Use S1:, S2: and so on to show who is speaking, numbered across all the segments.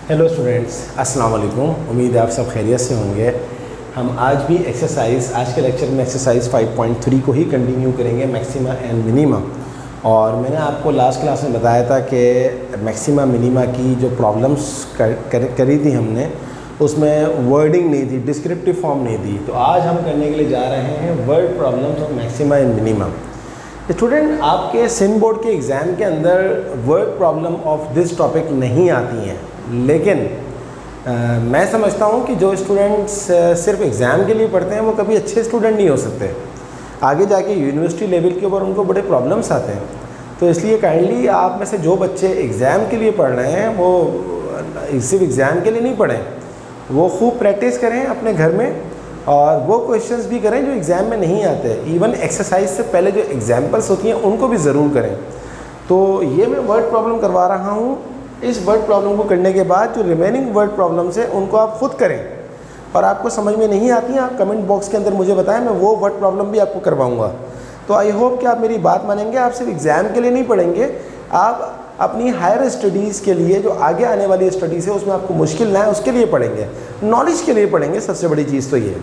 S1: Hello students, अस्सलाम वालेकुम। उम्मीद है आप सब खैरियत से होंगे। हम आज भी आज के लेक्चर में एक्सरसाइज 5.3 को ही कंटिन्यू करेंगे, मैक्सिमा एंड मिनिमा। और मैंने आपको लास्ट क्लास में बताया था कि मैक्सिमा मिनिमा की जो प्रॉब्लम्स करी थी हमने, उसमें वर्डिंग नहीं थी, डिस्क्रिप्टिव फॉर्म नहीं थी। तो आज हम करने के लिए जा रहे हैं word problems of maxima and minima. Student, आपके सिन बोर्ड के एग्ज़ाम के अंदर word problem of this topic नहीं आती हैं, लेकिन मैं समझता हूँ कि जो स्टूडेंट्स सिर्फ एग्ज़ाम के लिए पढ़ते हैं वो कभी अच्छे स्टूडेंट नहीं हो सकते। आगे जाके यूनिवर्सिटी लेवल के ऊपर उनको बड़े प्रॉब्लम्स आते हैं। तो इसलिए काइंडली आप में से जो बच्चे एग्ज़ाम के लिए पढ़ रहे हैं वो सिर्फ एग्ज़ाम के लिए नहीं पढ़ें, वो खूब प्रैक्टिस करें अपने घर में, और वो क्वेश्चंस भी करें जो एग्ज़ाम में नहीं आते। इवन एक्सरसाइज से पहले जो एग्जाम्पल्स होती हैं उनको भी ज़रूर करें। तो ये मैं वर्ड प्रॉब्लम करवा रहा हूँ। इस वर्ड प्रॉब्लम को करने के बाद जो रिमेनिंग वर्ड प्रॉब्लम्स हैं उनको आप खुद करें, और आपको समझ में नहीं आती हैं आप कमेंट बॉक्स के अंदर मुझे बताएं, मैं वो वर्ड प्रॉब्लम भी आपको करवाऊँगा। तो आई होप कि आप मेरी बात मानेंगे। आप सिर्फ एग्ज़ाम के लिए नहीं पढ़ेंगे, आप अपनी हायर स्टडीज़ के लिए जो आगे आने वाली स्टडीज़ है उसमें आपको मुश्किल ना है उसके लिए पढ़ेंगे, नॉलेज के लिए पढ़ेंगे। सबसे बड़ी चीज़ तो ये है।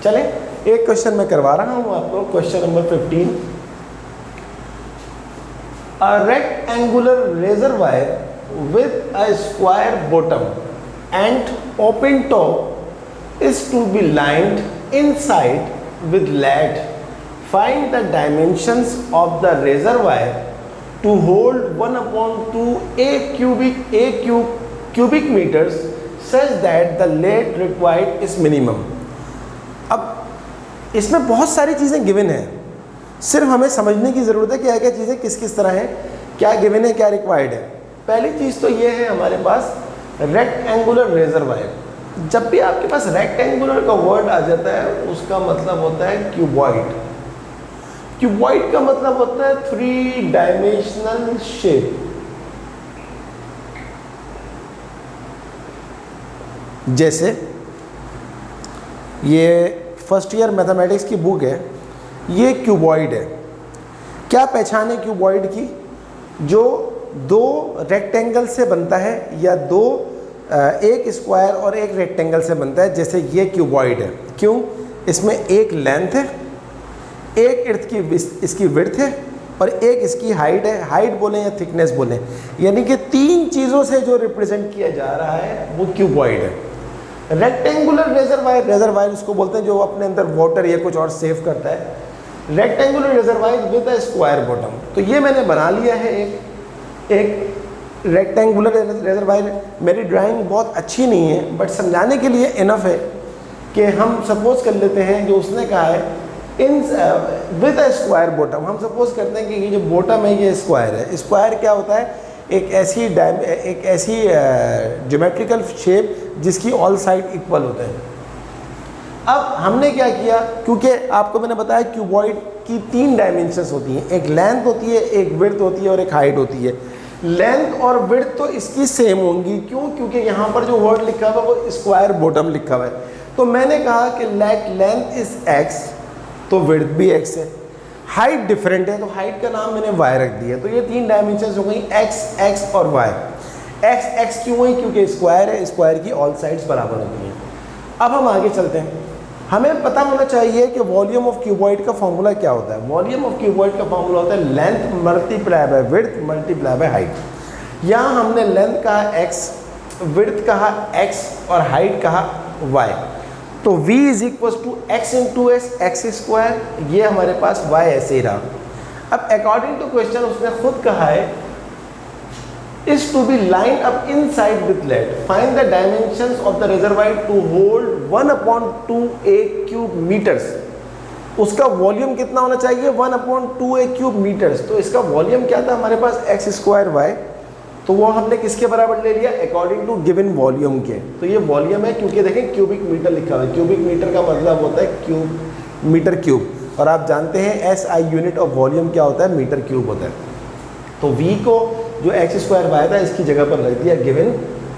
S1: चलें, एक क्वेश्चन मैं करवा रहा हूँ आपको। Question number 15। A rectangular reservoir with a square bottom and open top is to be lined inside with lead. Find the dimensions of the reservoir to hold 1/2 cubic meters such that the lead required is minimum. अब इसमें बहुत सारी चीज़ें given हैं, सिर्फ हमें समझने की ज़रूरत है कि क्या क्या चीज़ें किस किस तरह हैं, क्या गिवन है, क्या रिक्वायर्ड है। पहली चीज़ तो ये है हमारे पास रेक्टेंगुलर रेजरवायर। जब भी आपके पास रेक्टेंगुलर का वर्ड आ जाता है उसका मतलब होता है क्यूबॉइड। क्यूबॉइड का मतलब होता है 3 डायमेंशनल शेप। जैसे ये फर्स्ट ईयर मैथमेटिक्स की बुक है, ये क्यूबॉइड है। क्या पहचान है क्यूबॉइड की? जो 2 रेक्टेंगल से बनता है, या एक स्क्वायर और एक रेक्टेंगल से बनता है। जैसे ये क्यूबॉइड है, क्यों? इसमें एक लेंथ है, एक इसकी विड्थ है, और एक इसकी हाइट है। हाइट बोलें या थिकनेस बोलें, यानी कि 3 चीज़ों से जो रिप्रेजेंट किया जा रहा है वो क्यूबॉइड है। रेक्टेंगुलर रेजरवायर उसको बोलते हैं जो अपने अंदर वाटर या कुछ और सेव करता है। Rectangular reservoir with a square bottom. तो ये मैंने बना लिया है एक रेक्टेंगुलर रेजरवायर। मेरी ड्राइंग बहुत अच्छी नहीं है, बट समझाने के लिए इनफ है कि हम सपोज कर लेते हैं जो उसने कहा है in with a square bottom. हम सपोज करते हैं कि ये जो बॉटम है ये स्क्वायर है। स्क्वायर क्या होता है? एक ऐसी ज्योमेट्रिकल शेप जिसकी ऑल साइड इक्वल होते हैं। अब हमने क्या किया, क्योंकि आपको मैंने बताया क्यूबॉइड की 3 डायमेंशंस होती हैं, एक लेंथ होती है, एक विड्थ होती है और एक हाइट होती है। लेंथ और विड्थ तो इसकी सेम होंगी, क्यों? क्योंकि यहाँ पर जो वर्ड लिखा हुआ है वो स्क्वायर बॉटम लिखा हुआ है। तो मैंने कहा कि लेट लेंथ इज x, तो विड्थ भी x है। हाइट डिफरेंट है तो हाइट का नाम मैंने y रख दिया। तो ये 3 डायमेंशंस हो गई, x और y। x क्यों हुई? क्योंकि स्क्वायर है, स्क्वायर की ऑल साइड्स बराबर होती हैं। अब हम आगे चलते हैं। हमें पता होना चाहिए कि वॉल्यूम ऑफ क्यूबॉइड का फॉर्मूला क्या होता है। वॉल्यूम ऑफ क्यूबॉइड का फॉर्मूला होता है length multiply by width multiply by height. यहाँ हमने लेंथ कहा x, विड्थ कहा x और हाइट कहा y। तो v is equal to x into x square. ये हमारे पास y ऐसे ही रहा। अब अकॉर्डिंग टू क्वेश्चन उसने खुद कहा है is to be lined up inside with lead. Find the dimensions of the reservoir to hold 1/2 cubic meters. उसका वॉल्यूम कितना होना चाहिए? 1/2 cubic meters। तो इसका वॉल्यूम क्या था हमारे पास? x square y। तो वो हमने किसके बराबर ले लिया? अकॉर्डिंग टू गिवन वॉल्यूम के। तो ये वॉल्यूम है, क्योंकि देखें क्यूबिक मीटर लिखा हुआ है। क्यूबिक मीटर का मतलब होता है क्यूब, मीटर क्यूब, और आप जानते हैं SI यूनिट ऑफ वॉल्यूम क्या होता है? मीटर क्यूब होता है। तो v को जो x स्क्वायर y था इसकी जगह पर रख दिया गिवन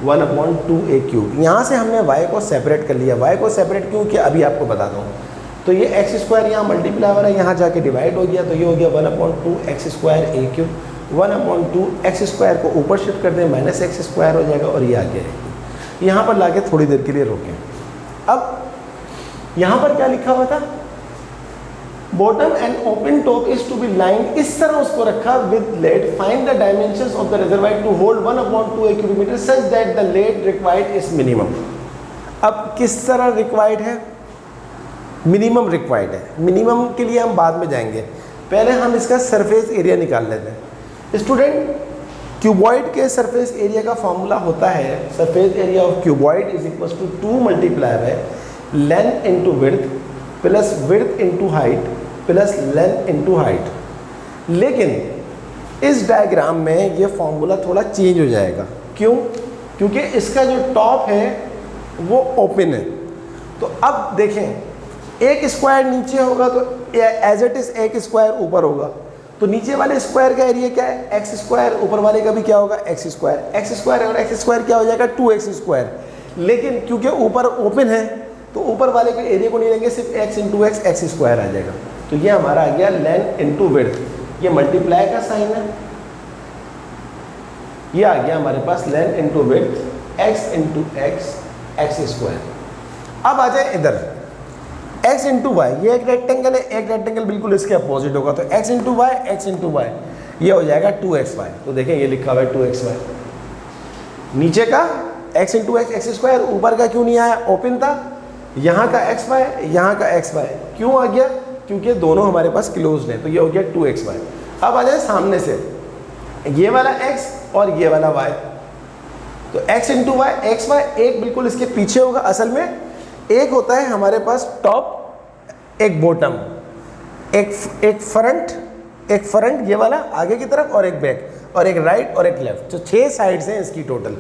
S1: 1/2 क्यूब। यहाँ से हमने y को सेपरेट कर लिया। y को सेपरेट क्यों किया अभी आपको बता दूँ। तो ये x स्क्वायर यहाँ मल्टीप्लाई हो रहा है, यहाँ जाके डिवाइड हो गया, तो ये हो गया 1/2 x square a cube. 1/2 x square को ऊपर शिफ्ट कर दें, माइनस एक्स स्क्वायर हो जाएगा और ये आ गया है। यहाँ पर लाके थोड़ी देर के लिए रोकें। अब यहाँ पर क्या लिखा हुआ था, bottom and open top is to be lined, इस तरह उसको रखा with lead, find the dimensions of the reservoir to hold 1/2 cubic meter such that the lead required is minimum. अब किस तरह रिक्वायर्ड है, मिनिमम रिक्वायर्ड है। मिनिमम के लिए हम बाद में जाएंगे, पहले हम इसका सरफेस एरिया निकाल लेते हैं। स्टूडेंट, क्यूबॉइड के सरफेस एरिया का फॉर्मूला होता है, surface area of cuboid is equal to 2 multiply by length into width plus width into height plus length into height. लेकिन इस डायग्राम में ये फॉर्मूला थोड़ा चेंज हो जाएगा। क्यों? क्योंकि इसका जो टॉप है वो ओपन है। तो अब देखें, एक स्क्वायर नीचे होगा तो एज इट इज एक स्क्वायर ऊपर होगा, तो नीचे वाले स्क्वायर का एरिया क्या है, एक्स स्क्वायर, ऊपर वाले का भी क्या होगा, एक्स स्क्वायर। एक्स स्क्वायर और एक्स स्क्वायर क्या हो जाएगा, 2x स्क्वायर। लेकिन क्योंकि ऊपर ओपन है तो ऊपर वाले के एरिया को नहीं लेंगे, सिर्फ x into x, x square आ जाएगा। तो ये हमारा आ गया लेंथ इंटू विड्थ, ये मल्टीप्लाई का साइन है, ये आ गया हमारे पास length into width, x into x, x square. अब आ जाए इधर, x इंटू वाई, ये एक रेक्टेंगल है, एक रेक्टेंगल बिल्कुल इसके अपोजिट होगा, तो x into y, x into y, ये हो जाएगा 2xy। तो देखें ये लिखा हुआ है 2xy, नीचे का x into x, x square, ऊपर का क्यों नहीं आया, ओपन था, यहाँ का xy, यहाँ का xy, क्यों आ गया, क्योंकि दोनों हमारे पास क्लोज्ड है, तो ये हो गया 2xy। अब आ जाए सामने से, ये वाला x और ये वाला y, तो x into y, x y, एक बिल्कुल इसके पीछे होगा। असल में एक होता है हमारे पास टॉप, एक बॉटम, एक फ्रंट ये वाला आगे की तरफ, और एक बैक, और एक राइट और एक लेफ्ट, तो 6 साइड्स हैं इसकी टोटल।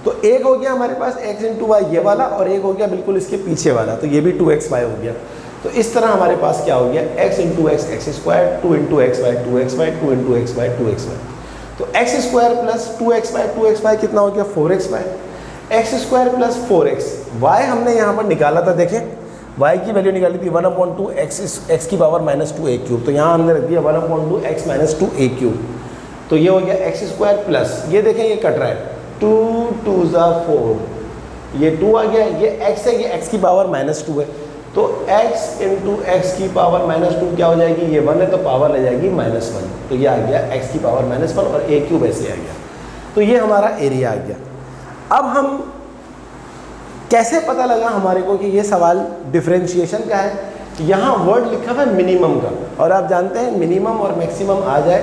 S1: तो एक हो गया हमारे पास x इंटू वाई ये वाला, और एक हो गया बिल्कुल इसके पीछे वाला, तो ये भी 2xy हो गया। तो इस तरह हमारे पास क्या हो गया, x into x, x square, 2 into x y, 2xy, 2 into x y, 2xy। तो एक्स स्क्वायर प्लस 2xy कितना हो गया, 4xy, x square plus 4x। y हमने यहाँ पर निकाला था, देखें y की वैल्यू निकाली थी 1/2 x की पावर -2a³, तो यहाँ हमने रख दिया 1/2 x - 2a³। तो ये हो गया एक्स स्क्वायर प्लस, ये देखें ये कट रहा है, 2 2 4, ये 2 आ गया, ये x है, ये x की पावर -2 है, तो x इंटू एक्स की पावर -2 क्या हो जाएगी, ये 1 है तो पावर ले जाएगी -1, तो ये आ गया x की पावर -1 और a³ ऐसे आ गया। तो ये हमारा एरिया आ गया। अब हम कैसे पता लगा हमारे को कि ये सवाल डिफरेंशिएशन का है, यहाँ वर्ड लिखा हुआ है मिनिमम का, और आप जानते हैं मिनिमम और मैक्सिमम आ जाए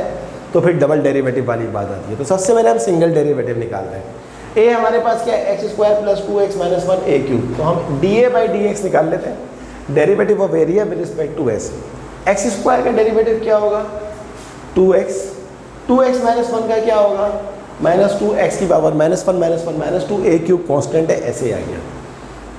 S1: तो फिर डबल डेरिवेटिव वाली बात आती है। तो सबसे पहले हम सिंगल डेरिवेटिव निकाल रहे हैं। a हमारे पास क्या है, x square plus 2x - 1 a³, तो हम dA/dx निकाल लेते हैं, derivative of area with respect to s। X square का डेरिवेटिव क्या होगा, 2x, 2x - 1 का क्या होगा, -2, x की पावर -1 - 2 a³ कांस्टेंट है, ऐसे आ गया।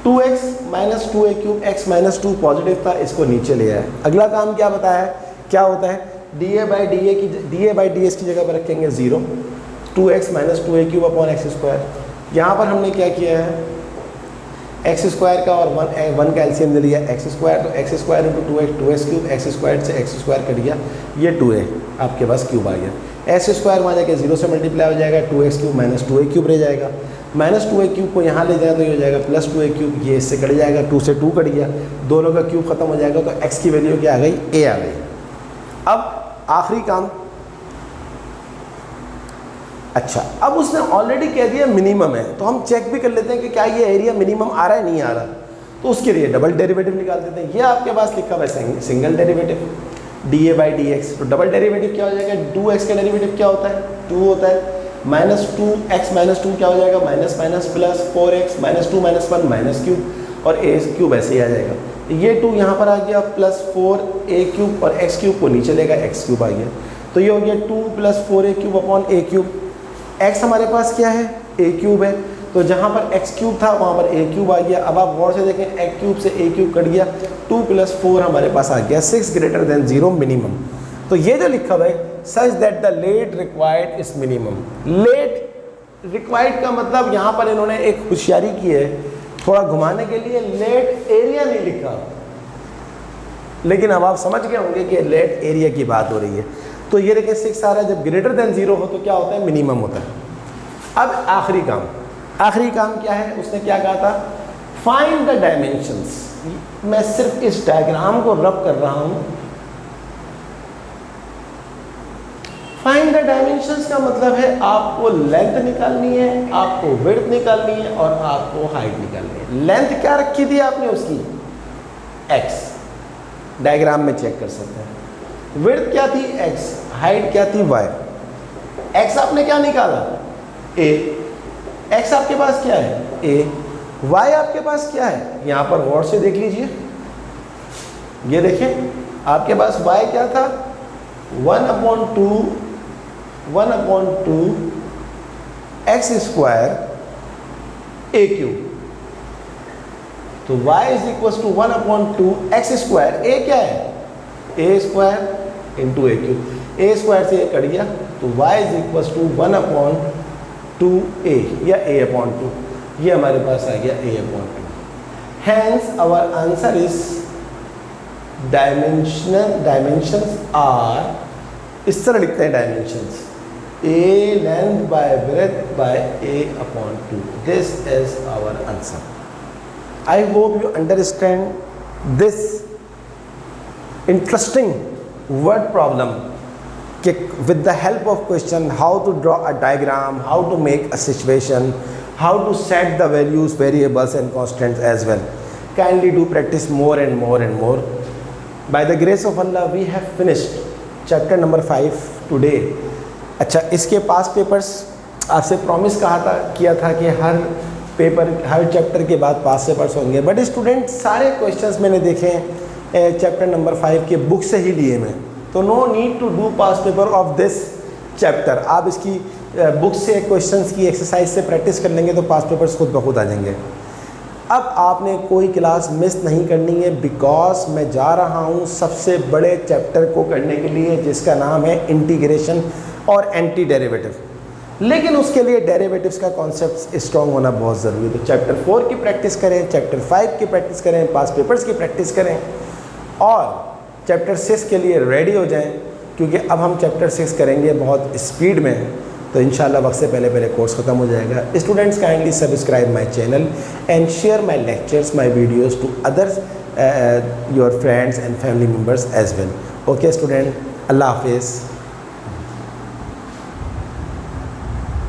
S1: 2x - 2a³, x - 2 पॉजिटिव था, इसको नीचे ले आया। अगला काम क्या बताया है, क्या होता है, dA/dS की जगह पर रखेंगे 0, 2x - 2a³ upon x square. यहाँ पर हमने क्या किया है, एक्स स्क्वायर का और 1 का एलसीएम ले लिया, एक्स स्क्वायर, तो x square into 2x x square से एक्स स्क्वायर कट गया, ये 2a आपके पास क्यूब आ गया। एक्स स्क्वायर वहाँ जाके 0 से मल्टीप्लाई हो जाएगा, 2x³ - 2a³ रह जाएगा, -2a³ को यहाँ ले जाए तो ये हो जाएगा +2a³, ये इससे कट जाएगा, 2 से 2 कट गया, दोनों का क्यूब खत्म हो जाएगा, तो x की वैल्यू क्या आ गई, a आ गई। अब आखिरी काम, अच्छा अब उसने ऑलरेडी कह दिया मिनिमम है, तो हम चेक भी कर लेते हैं कि क्या ये एरिया मिनिमम आ रहा है, नहीं आ रहा, तो उसके लिए डबल डेरिवेटिव निकाल देते हैं। ये आपके पास लिखा हुआ है सिंगल डेरिवेटिव, dA/dx, तो डबल डेरिवेटिव क्या हो जाएगा, 2x का डेरिवेटिव क्या होता है, 2 होता है, -2x - 2 क्या हो जाएगा, माइनस प्लस 4x -2 - 1 -3, और a³ ऐसे ही आ जाएगा। ये 2 यहाँ पर आ गया, +4a³ और x³ को नीचे लेगा, x³ आ गया, तो ये हो गया 2 + 4a³ अपॉन a³। x हमारे पास क्या है, a³ है, तो जहाँ पर x³ था वहाँ पर a³ आ गया। अब आप गौर से देखें, x³ से a³ कट गया, 2 + 4 हमारे पास आ गया, 6 > 0 मिनिमम। तो ये जो लिखा हुआ है, सच that the late required is minimum. Late required का मतलब यहाँ पर इन्होंने एक होशियारी की है, थोड़ा घुमाने के लिए लेट एरिया नहीं लिखा, लेकिन अब आप समझ गए होंगे कि लेट एरिया की बात हो रही है। तो ये देखिए 6 आ रहा है, जब > 0 हो तो क्या होता है, मिनिमम होता है। अब आखिरी काम, आखिरी काम क्या है, उसने क्या कहा था, फाइंड द डायमेंशंस। मैं सिर्फ इस डायग्राम को रब कर रहा हूं। फाइंड द डायमेंशंस का मतलब है आपको लेंथ निकालनी है, आपको विड्थ निकालनी है और आपको हाइट निकालनी है। लेंथ क्या रखी थी आपने उसकी, x, डायग्राम में चेक कर सकते हैं। विड्थ क्या थी x, हाइट क्या थी y। x आपने क्या निकाला, a, x आपके पास क्या है a, y आपके पास क्या है, यहां पर गौर से देख लीजिए, ये देखें आपके पास y क्या था, 1/2 x स्क्वायर a क्यूब। तो y is equal to 1/2 x square, a क्या है a square into a cube, a square से a कट गया तो y is equal to 1/2a या a/2, ये हमारे पास आ गया a/2। Hence our answer is dimensions are, इस तरह लिखते हैं dimensions, a length by breadth by a/2। this is our answer। I hope you understand this interesting word problem with the help of question, how to draw a diagram, how to make a situation, how to set the values, variables and constants as well। Kindly do practice more and more and more। By the grace of Allah we have finished chapter number 5 today। अच्छा, इसके पास papers आपसे promise किया था कि हर paper, हर chapter के बाद पास papers होंगे, but student सारे क्वेश्चंस मैंने देखे चैप्टर नंबर 5 के बुक से ही लिए मैं, तो no need to do pass paper of this chapter. आप इसकी बुक से क्वेश्चंस की एक्सरसाइज से प्रैक्टिस कर लेंगे तो पास पेपर्स खुद ब खुद आ जाएंगे। अब आपने कोई क्लास मिस नहीं करनी है, बिकॉज मैं जा रहा हूँ सबसे बड़े चैप्टर को करने के लिए, जिसका नाम है इंटीग्रेशन और एंटी डेरिवेटिव। लेकिन उसके लिए डेरिवेटिव्स का कॉन्सेप्ट स्ट्रॉन्ग होना बहुत ज़रूरी है। तो चैप्टर 4 की प्रैक्टिस करें, चैप्टर 5 की प्रैक्टिस करें, पास पेपर्स की प्रैक्टिस करें और चैप्टर 6 के लिए रेडी हो जाएं, क्योंकि अब हम चैप्टर 6 करेंगे बहुत स्पीड में, तो इंशाल्लाह वक्त से पहले पहले कोर्स ख़त्म हो जाएगा। Students kindly subscribe my channel and share my lectures, my videos to others your friends and family members as well. Okay student, अल्लाह हाफिज़।